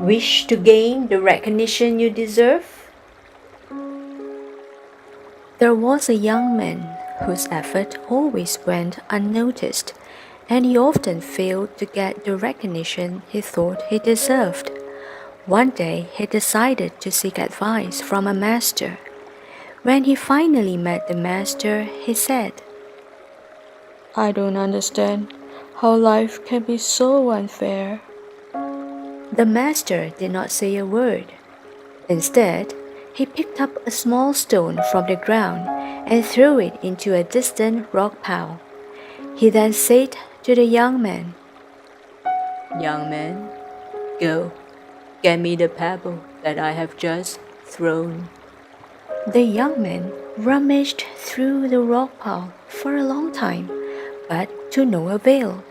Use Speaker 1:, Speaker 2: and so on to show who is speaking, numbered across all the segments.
Speaker 1: Wish to gain the recognition you deserve? There was a young man whose effort always went unnoticed, and he often failed to get the recognition he thought he deserved. One day, he decided to seek advice from a master. When he finally met the master, he said, "I don't understand how life can be so unfair." The master did not say a word. Instead, he picked up a small stone from the ground and threw it into a distant rock pile. He then said to the young man, "Young man, go, get me the pebble that I have just thrown." The young man rummaged through the rock pile for a long time, but to no avail.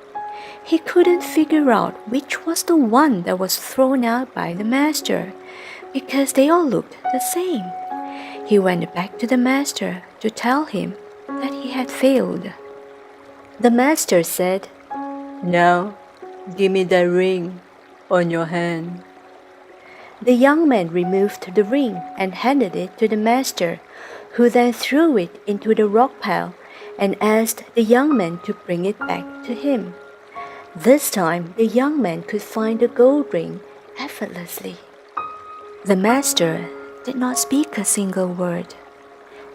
Speaker 1: He couldn't figure out which was the one that was thrown out by the master, because they all looked the same. He went back to the master to tell him that he had failed. The master said, "Now, give me that ring on your hand." The young man removed the ring and handed it to the master, who then threw it into the rock pile and asked the young man to bring it back to him. This time, the young man could find the gold ring effortlessly. The master did not speak a single word.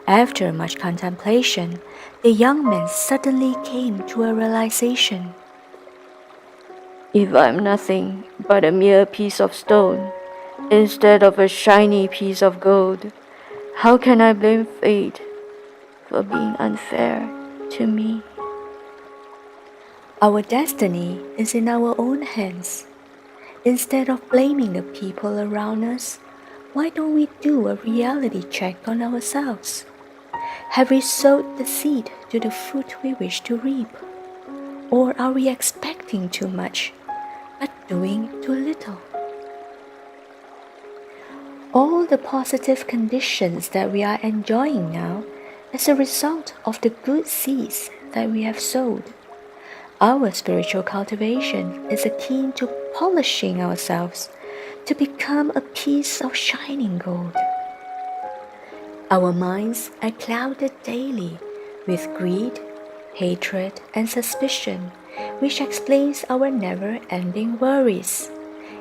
Speaker 1: After much contemplation, the young man suddenly came to a realization. "If I'm nothing but a mere piece of stone, instead of a shiny piece of gold, how can I blame fate for being unfair to me?" Our destiny is in our own hands. Instead of blaming the people around us, why don't we do a reality check on ourselves? Have we sowed the seed to the fruit we wish to reap? Or are we expecting too much, but doing too little? All the positive conditions that we are enjoying now is a result of the good seeds that we have sowed. Our spiritual cultivation is akin to polishing ourselves to become a piece of shining gold. Our minds are clouded daily with greed, hatred, and suspicion, which explains our never-ending worries.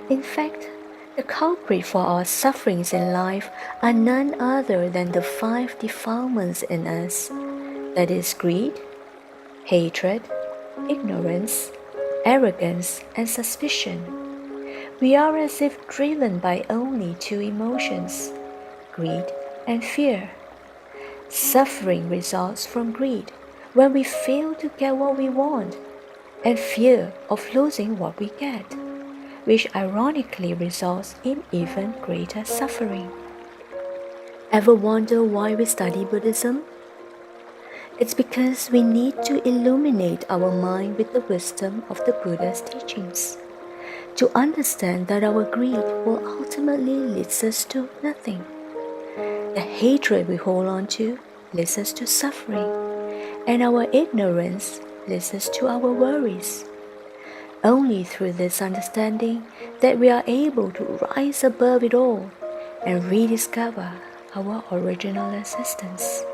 Speaker 1: In fact, the culprit for our sufferings in life are none other than the 5 defilements in us, that is greed, hatred, ignorance, arrogance, and suspicion. We are as if driven by only 2 emotions, greed and fear. Suffering results from greed when we fail to get what we want, and fear of losing what we get, which ironically results in even greater suffering. Ever wonder why we study Buddhism? It's because we need to illuminate our mind with the wisdom of the Buddha's teachings, to understand that our greed will ultimately lead us to nothing. The hatred we hold on to leads us to suffering, and our ignorance leads us to our worries. Only through this understanding that we are able to rise above it all and rediscover our original existence.